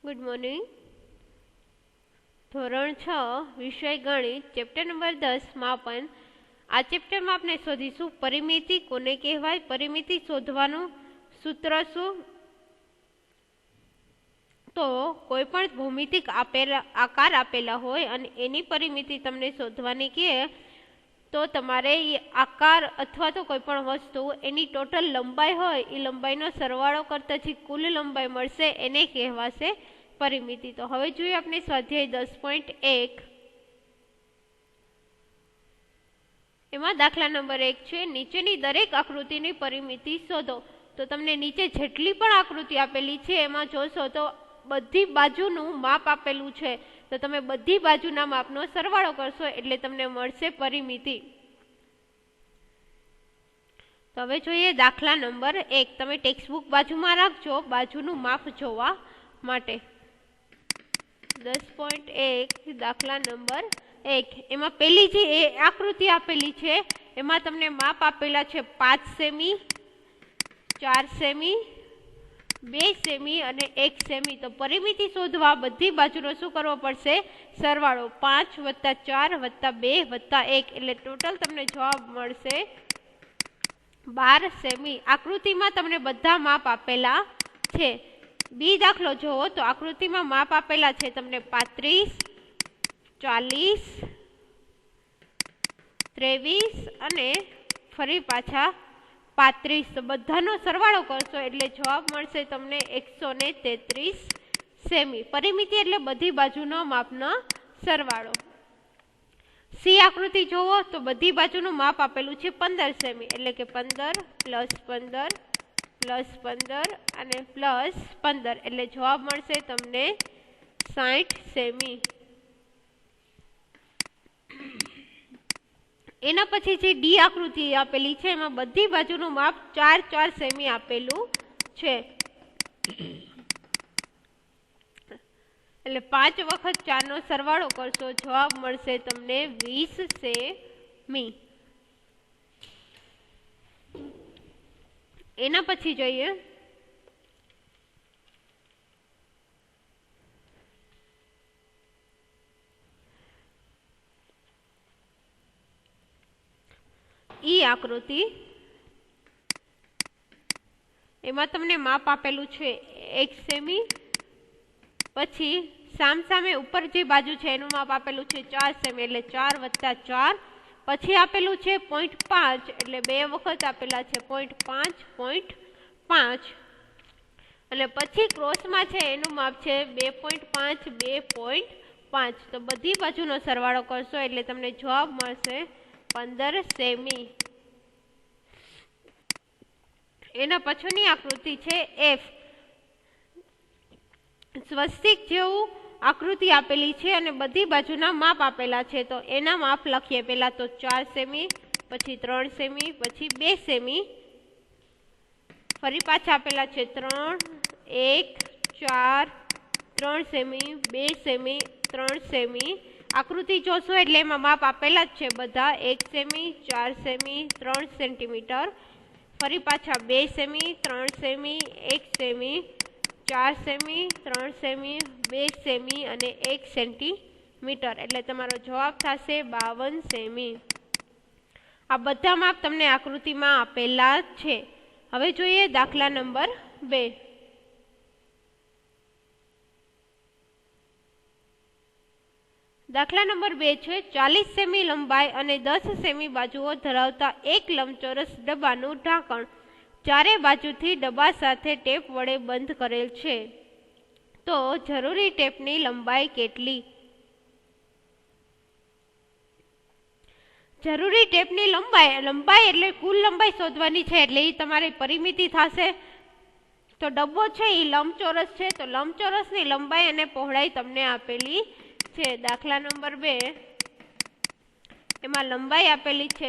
Good morning. ધોરણ 6 વિષય ગણિત ચેપ્ટર નંબર 10 માપન। આ ચેપ્ટરમાં આપણે શોધીશું પરિમિતિ કોને કહેવાય, પરિમિતિ શોધવાનું સૂત્ર શું। તો કોઈ પણ ભૌમિતિક આકાર આપેલા હોય અને એની પરિમિતિ તમને શોધવાની કહે તો તમારે આકાર અથવા તો કોઈ પણ વસ્તુ એની ટોટલ લંબાઈ હોય એ લંબાઈનો સરવાળો કરતા જે કુલ લંબાઈ મળશે એને કહેવાશે परिमिति। तो हवे જોઈએ આપણે સ્વાધ્યાય 10.1 એમાં દાખલા નંબર 1 છે નીચેની દરેક આકૃતિની પરિમિતિ શોધો। તો તમને નીચે જેટલી પણ આકૃતિ આપેલી છે એમાં જોશો તો બધી બાજુનું માપ આપેલું છે, તો તમે બધી બાજુના માપનો સરવાળો કરશો એટલે તમને મળશે પરિમિતિ। તો હવે જોઈએ દાખલા નંબર 1। તમે ટેક્સ્ટ બુક બાજુમાં રાખજો બાજુનું માપ જોવા માટે। 10.1 દાખલા નંબર 1 એમાં પહેલી જે આકૃતિ આપેલી છે એમાં તમને માપ આપેલા છે 5 સેમી, 4 સેમી, 2 સેમી અને 1 સેમી। તો પરિમિતિ શોધવા બધી બાજુનો શું કરવો પડશે? સરવાળો। 5 + 4 + 2 + 1 એટલે ટોટલ તમને જવાબ મળશે 12 સેમી। આકૃતિમાં તમને બધા માપ આપેલા છે। बी दाखलो जोवो तो आकृति में माप आपेला छे तमने 35, 40, 23 अने फरी पाछा 35। तो बधानो सरवाळो करशो एटले जवाब मळशे तमने 133 सेमी। परिमिति एटले बधी बाजुनो मापनो सरवाळो। सी आकृति जोवो तो बधी बाजुनु माप आपेलुं छे 15 सेमी एटले के 15 + 15 + 15 અને +15 એટલે જવાબ મળશે તમને 60 સેમી। એના પછી જે ડી આકૃતિ આપેલી છે એમાં બધી બાજુનું માપ 4 સેમી આપેલું છે એટલે 5 વખત 4 નો સરવાળો કરશો જવાબ મળશે તમને 20 સેમી। એના પછી જોઈએ ઈ આકૃતિ એમાં તમને માપ આપેલું છે 1 સેમી, પછી સામસામે ઉપર જે બાજુ છે એનું માપ આપેલું છે 4 સેમી એટલે 4 + 4, પછી આપેલું છે 0.5 એટલે બે વખત આપેલા છે 0.5 અને પછી ક્રોસમાં છે એનું માપ છે 2.5 2.5। તો બધી બાજુનો સરવાળો કરશો એટલે તમને જવાબ મળશે 15 સેમી। એના પછીની આકૃતિ છે એફ। સ્વસ્તિક જેવું आकृति आपेली छे अने बधी बाजुना माप आपेला छे। तो एना माप लखीए। पहला तो 4 सेमी, पछी 3 सेमी, पछी 2 सेमी, फरी पाछा आपेला छे 3, 1, 4, 3 सेमी, 2 सेमी, 3 सेमी। आकृति जोशो एटले एमां माप आपेला ज छे बधा 1 सेमी, 4 सेमी, 3 सेंटीमीटर, फरी पाछा 2 semi, 3 semi, 1 semi, 4 semi, 3 semi, 2 semi અને 1 સેન્ટીમીટર એટલે તમારો જવાબ થશે 52 સેમી। આ બધા માપ તમને આકૃતિમાં આપેલા છે। હવે જોઈએ દાખલા નંબર 2। દાખલા નંબર 2 છે 40 સેમી લંબાઈ અને 10 સેમી બાજુઓ ધરાવતા એક લંબચોરસ ડબ્બાનું ઢાંકણ चारे बाजुथी डब्बा साथे टेप वडे बंध करेल छे। तो जरूरी टेपनी लंबाई केटली? जरूरी टेपनी लंबाई एटले कुल लंबाई शोधवानी छे एटले ई तमारी परिमिति थाशे। तो डब्बो छे ई लंबचोरस छे तो लंबचोरसनी लंबाई अने पहोळाई तमने आपेली छे। दाखला नंबर 2 एमां लंबाई आपेली छे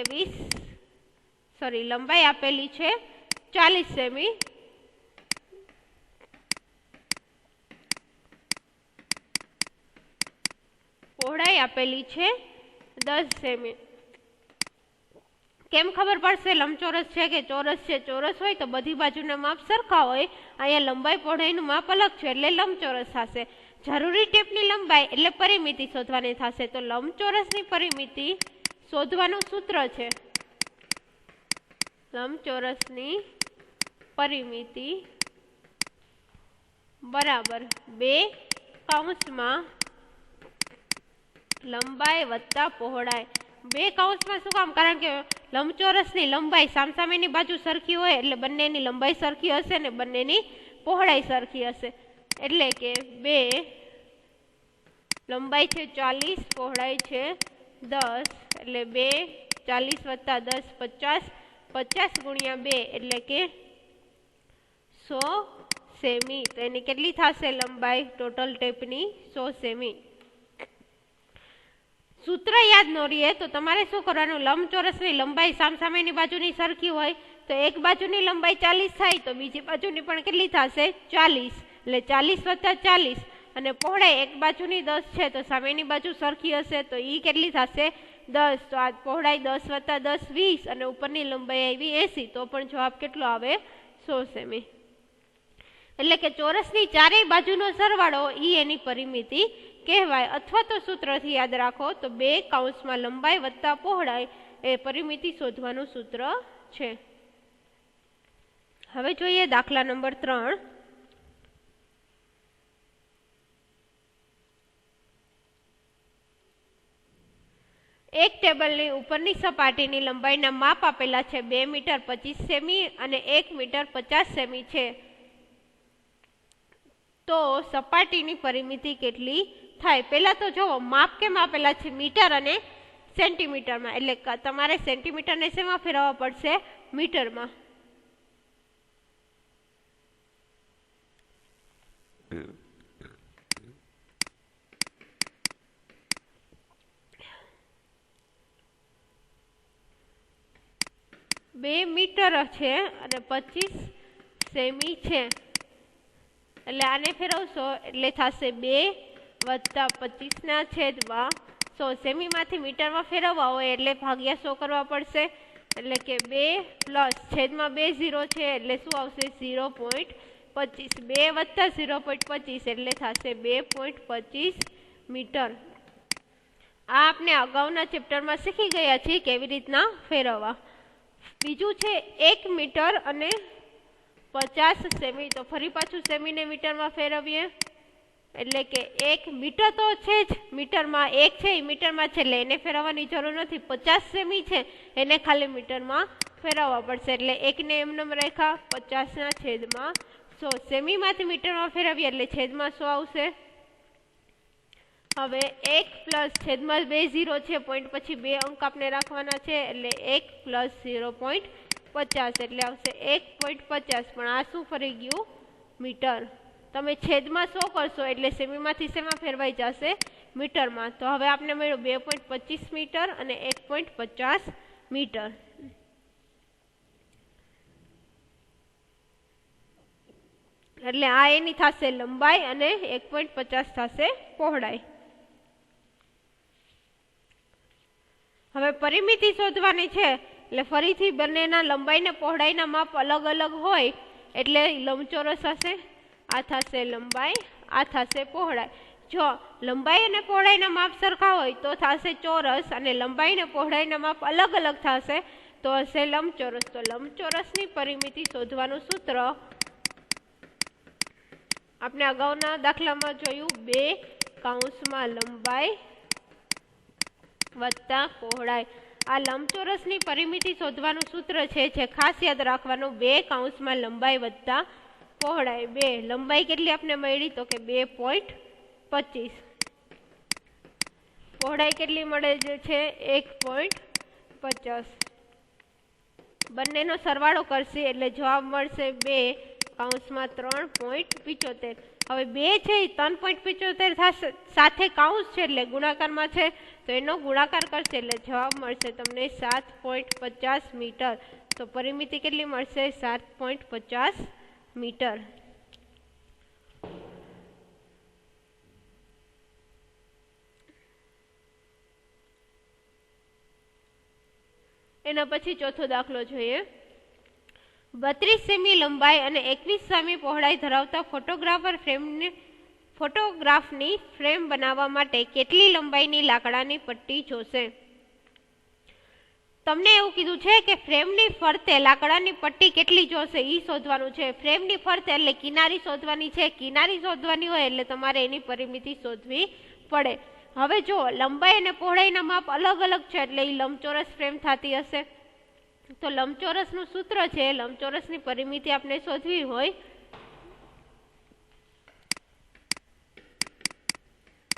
लंबाई आपेली छे 40 सेमी, पहोळाई आपेली छे 10 सेमी। કેમ ખબર પડશે લંબચોરસ છે કે ચોરસ છે? ચોરસ હોય તો બધી બાજુના માપ સરખા હોય, અહીંયા લંબાઈ પહોળાઈનું માપ અલગ છે એટલે લંબચોરસ થશે. જરૂરી ટેપની લંબાઈ એટલે પરિમિતિ શોધવાની થશે. તો લંબચોરસની પરિમિતિ શોધવાનું સૂત્ર છે લંબચોરસની પરિમિતિ બરાબર 2 કૌંસમાં લંબાઈ વત્તા પહોળાઈ. 2 કૌંસમાં શું કામ? કારણ કે લંબચોરસની લંબાઈ સામસામેની બાજુ સરખી હોય એટલે બંનેની લંબાઈ સરખી હશે ને બંનેની પહોળાઈ સરખી હશે. એટલે કે 2 લંબાઈ છે 40, પહોળાઈ છે 10 એટલે 2 40 વત્તા 10 50, 50 ગુણ્યા 2 એટલે કે 100 સેમી. તો એની કેટલી થશે લંબાઈ ટોટલ ટેપની? 100 સેમી. સૂત્ર યાદ ન રહીએ તો તમારે શું કરવાનું? લંબચોરસની લંબાઈ સામસામેની બાજુની સરખી હોય તો એક બાજુની લંબાઈ 40 થાય તો બીજી બાજુની પણ કેટલી થશે? 40. એટલે 40 વત્તા 40 અને પહોળાઈ એક બાજુની 10 છે તો સામેની બાજુ સરખી હશે તો ઈ કેટલી થશે? 10. તો આ પહોળાઈ 10 વત્તા 10 20 અને ઉપરની લંબાઈ આવી 80. તો પણ જવાબ કેટલો આવે? 100 સેમી. એટલે કે ચોરસની ચારેય બાજુનો સરવાળો ઈ એની પરિમિતિ કહેવાય. અથવા તો સૂત્રથી યાદ રાખો તો 2 કૌંસમાં લંબાઈ વત્તા પહોળાઈ એ પરિમિતિ શોધવાનું સૂત્ર છે. હવે જોઈએ દાખલા નંબર 3. એક ટેબલની ઉપરની સપાટીની લંબાઈના માપ આપેલા છે 2 મીટર 25 સેમી અને 1 મીટર 50 સેમી છે. તો સપાટીની પરિમિતિ કેટલી થાય? પહેલા તો જુઓ માપ કેમ આપેલા છે? મીટર અને સેન્ટીમીટરમાં. એટલે તમારે સેન્ટીમીટરને શેમાં ફેરવવા પડશે? મીટરમાં. બે મીટર છે અને 25 સેમી છે એટલે આને ફેરવશો એટલે થશે 2 વત્તા 25 ના છેદમાં 100. સેમીમાંથી મીટરમાં ફેરવવા હોય એટલે ભાગ્યા 100 કરવા પડશે. એટલે કે 2 પ્લસ છેદમાં 2 0 છે એટલે શું આવશે? 0.25. 2 વત્તા 0.25 એટલે થશે 2.25 મીટર. આ આપણે અગાઉના ચેપ્ટરમાં શીખી ગયા છીએ કેવી રીતના ફેરવવા. બીજું છે 1 મીટર અને 50 સેમી. તો ફરી પાછું સેમીને મીટરમાં ફેરવીએ એટલે કે 1 મીટર તો છે જ, મીટરમાં 1 છે એ મીટરમાં છે એટલે એને ફેરવવાની જરૂર નથી. 50 સેમી છે એને ખાલી મીટરમાં ફેરવવા પડશે એટલે 1 ને એમનેમ રાખ્યા 50 ના છેદમાં 100. સેમીમાંથી મીટરમાં ફેરવીએ એટલે છેદમાં 100 આવશે. હવે 1 પ્લસ છેદમાં 2 0 છે, પોઈન્ટ પછી 2 અંક આપણે રાખવાના છે એટલે 1 પ્લસ 0.50 એટલે આવશે 1.50. પણ આ શું ફરી ગયું? મીટર. તમે છેદમાં 100 કરશો એટલે સેમીમાંથી શેમાં ફેરવાઈ જશે? મીટરમાં. તો હવે આપણે મળ્યું 2.25 મીટર અને 1.50 મીટર. એટલે આ એની થશે લંબાઈ અને 1.50 થશે પહોળાઈ. હવે પરિમિતિ શોધવાની છે એટલે ફરીથી બંનેના લંબાઈ ને પહોળાઈના માપ અલગ અલગ હોય એટલે લંબચોરસ હશે. આ થશે લંબાઈ, આ થશે પહોળાઈ. જો લંબાઈ અને પહોળાઈના માપ સરખા હોય તો થશે ચોરસ અને લંબાઈ અને પહોળાઈના માપ અલગ અલગ થશે તો હશે લંબચોરસ. તો લંબચોરસની પરિમિતિ શોધવાનું સૂત્ર આપણે અગાઉના દાખલામાં જોયું 2 કૌંસમાં લંબાઈ વત્તા પહોળાઈ. આ લંબચોરસની પરિમિતિ શોધવાનું સૂત્ર છે જે ખાસ યાદ રાખવાનું 2 કૌંસમાં લંબાઈ વત્તા પહોળાઈ. 2 લંબાઈ કેટલી આપણે મળી? તો કે 2.25. પહોળાઈ કેટલી મળે છે? 1.50. બંનેનો સરવાળો કરશે એટલે જવાબ મળશે 2 કૌંસમાં 3.75. હવે 2 છે એ 3.75 થશે, સાથે કૌંસ છે એટલે ગુણાકારમાં છે તો એનો ગુણાકાર કરશે એટલે જવાબ મળશે તમને 7.50 મીટર. તો પરિમિતિ કેટલી મળશે? 7.50 મીટર. એના પછી ચોથો દાખલો જોઈએ. 32 સેમી લંબાઈ અને 21 સેમી પહોળાઈ ધરાવતા ફોટોગ્રાફની ફ્રેમ બનાવવા માટે કેટલી લંબાઈની લાકડાની પટ્ટી જોશે? તમને એવું કીધું છે કે ફ્રેમની ફરતે લાકડાની પટ્ટી કેટલી જોશે એ શોધવાનું છે. ફ્રેમની ફરતે એટલે કિનારી શોધવાની છે. કિનારી શોધવાની હોય એટલે તમારે એની પરિમિતિ શોધવી પડે. હવે જો લંબાઈ અને પહોળાઈના માપ અલગ અલગ છે એટલે એ લંબચોરસ ફ્રેમ થતી હશે. તો લંબચોરસનું સૂત્ર છે, લંબચોરસની પરિમિતિ આપણે શોધવી હોય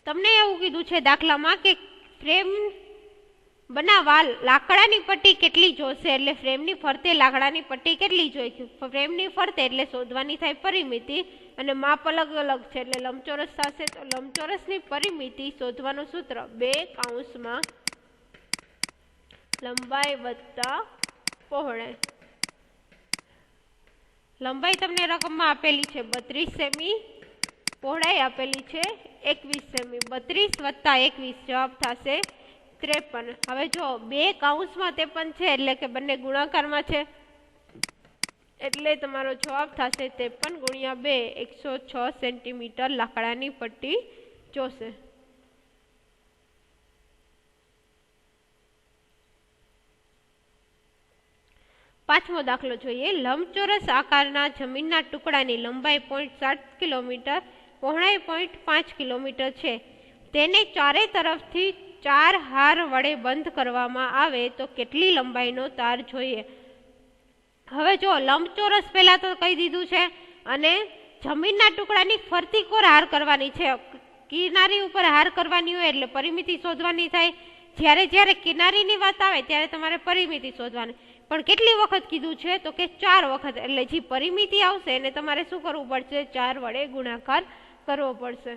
તમને એવું કીધું છે દાખલામાં કે ફ્રેમ બનાવવા લાકડાની પટ્ટી કેટલી જોશે, એટલે ફ્રેમની ફરતે લાકડાની પટ્ટી કેટલી જોઈએ. ફ્રેમની ફરતે એટલે શોધવાની થાય પરિમિતિ અને માપ અલગ અલગ છે એટલે લંબચોરસ થશે. તો લંબચોરસની પરિમિતિ શોધવાનું સૂત્ર 2 લંબાઈ વત્તા પહોળાઈ. લંબાઈ તમને રકમમાં આપેલી છે 32 સેમી, પહોળાઈ આપેલી છે 21 સેમી. 32 વત્તા 21 જવાબ થશે 53. હવે જો 2 કૌંસમાં 53 છે એટલે કે બંને ગુણાકારમાં છે એટલે તમારો જવાબ થશે 53 ગુણ્યા 2 106 સેન્ટીમીટર લાકડાની પટ્ટી જોશે. પાંચમો દાખલો જોઈએ. લંબચોરસ આકારના જમીનના ટુકડાની લંબાઈ 0.7 કિલોમીટર, પહોળાઈ 0.5 કિલોમીટર છે. તેને ચારે તરફથી 4 હાર વડે બંધ કરવામાં આવે તો કેટલી લંબાઈનો તાર જોઈએ? હવે જો લંબચોરસ પહેલા તો કહી દીધું છે અને જમીનના ટુકડાની ફરતી કોર હાર કરવાની છે. કિનારી ઉપર હાર કરવાની હોય એટલે પરિમિતિ શોધવાની થાય. જ્યારે કિનારીની વાત આવે ત્યારે તમારે પરિમિતિ શોધવાની. પણ કેટલી વખત કીધું છે તો કે 4 વખત. એટલે જે પરિમિતિ આવશે એને તમારે શું કરવું પડશે? 4 વડે ગુણાકાર કરવો પડશે.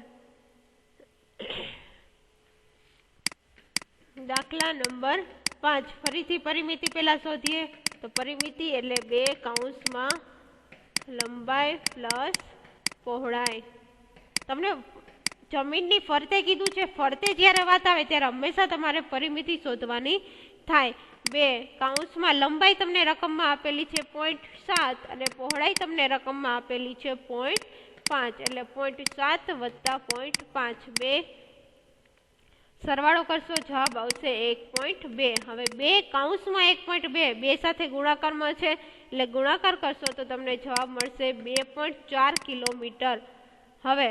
દાખલા નંબર 5. ફરીથી પરિમિતિ પહેલા શોધીએ તો પરિમિતિ એટલે 2 લંબાઈ પ્લસ પહોળાઈ. તમને જમીનની ફરતે કીધું છે. ફરતે જ્યારે વાત આવે ત્યારે હંમેશા તમારે પરિમિતિ શોધવાની થાય. 2 લંબાઈ તમને રકમમાં આપેલી છે 0.7 અને પહોળાઈ તમને રકમમાં આપેલી છે 0.5 એટલે 0.7 વત્તા 0.5 2 સરવાળો કરશો જવાબ આવશે 1.2. હવે 2 1.2 બે સાથે ગુણાકારમાં છે એટલે ગુણાકાર કરશો તો તમને જવાબ મળશે 2.4 કિલોમીટર. હવે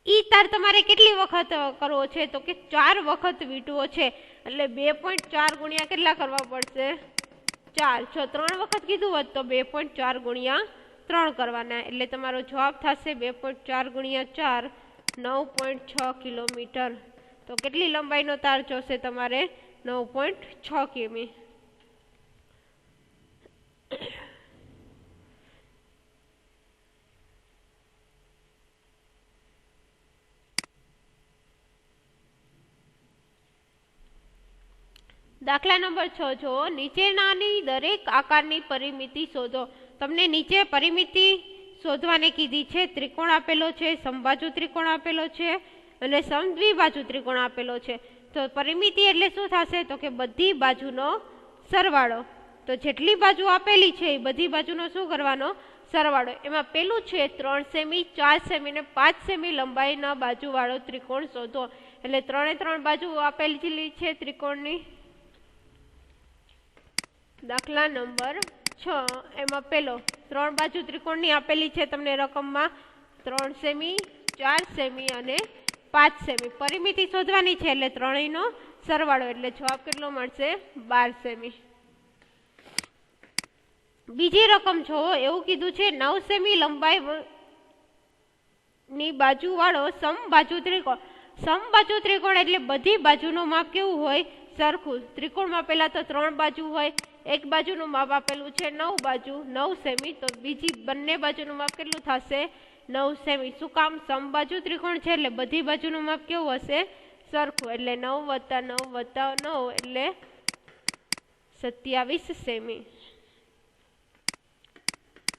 ઈ તાર તમારે કેટલી વખત કરવો છે તો કે 4 વખત વીટવો છે એટલે 2.4 ગુણ્યા કેટલા કરવા પડશે? 4. જો 3 વખત કીધું હોત તો 2.4 ગુણ્યા 3 કરવાના એટલે તમારો જવાબ થશે 2.4 ગુણ્યા 4 9.6 કિલોમીટર. તો કેટલી લંબાઈનો તાર જોશે તમારે? 9.6 કિમી. દાખલા નંબર 6 જો નીચેનાની દરેક આકારની પરિમિતિ શોધો. તમને નીચે પરિમિતિ શોધવાને કીધી છે. ત્રિકોણ આપેલો છે, સમબાજુ ત્રિકોણ આપેલો છે અને સમદ્વિબાજુ ત્રિકોણ આપેલો છે. તો પરિમિતિ એટલે શું થશે તો કે બધી બાજુનો સરવાળો. તો જેટલી બાજુ આપેલી છે એ બધી બાજુનો શું કરવાનો? સરવાળો. એમાં પેલું છે 3 સેમી, 4 સેમી ને 5 સેમી લંબાઈના બાજુવાળો ત્રિકોણ શોધો. એટલે 3 બાજુ આપેલી છે ત્રિકોણની. દાખલા નંબર 6 એમાં પેલો 3 બાજુ ત્રિકોણની આપેલી છે તમને રકમમાં 3 સેમી, 4 સેમી અને 5 સેમી. પરિમિતિ શોધવાની છે એટલે ત્રણેયનો સરવાળો એટલે જવાબ કેટલો મળશે? 12 સેમી. બીજી રકમ જો એવું કીધું છે 9 સેમી લંબાઈ ની બાજુ વાળો સમબાજુ ત્રિકોણ. સમબાજુ ત્રિકોણ એટલે બધી બાજુનું માપ કેવું હોય? સરખું. ત્રિકોણમાં પહેલા તો 3 બાજુ હોય. એક બાજુનું માપ આપેલું છે 9 બાજુ 9 સેમી. તો બીજી બંને બાજુનું માપ કેટલું થશે? 9 સેમી. શું કામ? સમબાજુ ત્રિકોણ છે એટલે બધી બાજુનું માપ કેવું હશે? સરખું. એટલે 9 વત્તા 9 વત્તા 9 એટલે 27 સેમી.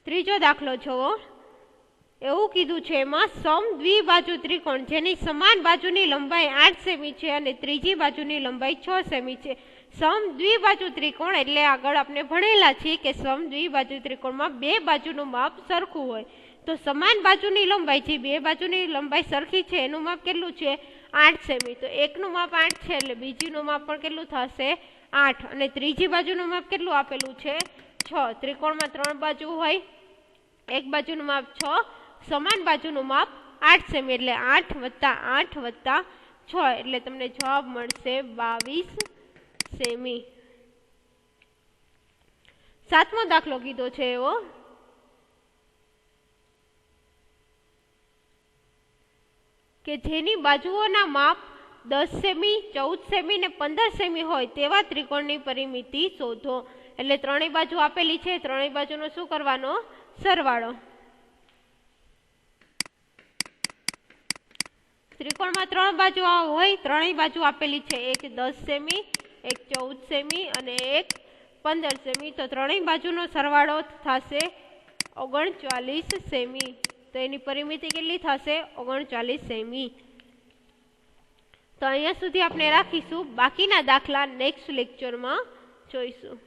ત્રીજો દાખલો જોવો. એવું કીધું છે એમાં સમદ્વિબાજુ ત્રિકોણ જેની સમાન બાજુની લંબાઈ 8 સેમી છે અને ત્રીજી બાજુની લંબાઈ 6 સેમી છે. સમદ્વિબાજુ ત્રિકોણ એટલે આગળ આપણે ભણેલા છીએ કે સમદ્વિબાજુ ત્રિકોણમાં બે બાજુનું માપ સરખું હોય તો સમાન બાજુની લંબાઈ છે, બે બાજુની લંબાઈ સરખી છે, એનું માપ કેટલું છે 8 સેમી. તો એકનું માપ 8 છે એટલે બીજીનું માપ પણ કેટલું થશે 8 અને ત્રીજી બાજુનું માપ કેટલું આપેલું છે 6. ત્રિકોણમાં 3 બાજુ હોય, એક બાજુનું માપ 6, સમાન બાજુનું માપ 8 સેમી એટલે 8 + 8 + 6 એટલે તમને જવાબ મળશે 22 સેમી. 7મો દાખલો કીધો છે એવો કે જેની બાજુઓના માપ 10 સેમી, 14 સેમી ને 15 સેમી હોય તેવા ત્રિકોણની પરિમિતિ શોધો. એટલે ત્રણેય બાજુ આપેલી છે, ત્રણેય બાજુનો શું કરવાનો સરવાળો. ત્રિકોણમાં 3 બાજુ હોય, ત્રણેય બાજુ આપેલી છે, એક 10 સેમી, એક 14 સેમી અને એક 15 સેમી. તો ત્રણેય બાજુનો સરવાળો થશે 39 સેમી. તો એની પરિમિતિ કેટલી થશે 39 સેમી. તો અહીંયા સુધી આપણે રાખીશું, બાકીના દાખલા નેક્સ્ટ લેક્ચરમાં જોઈશું.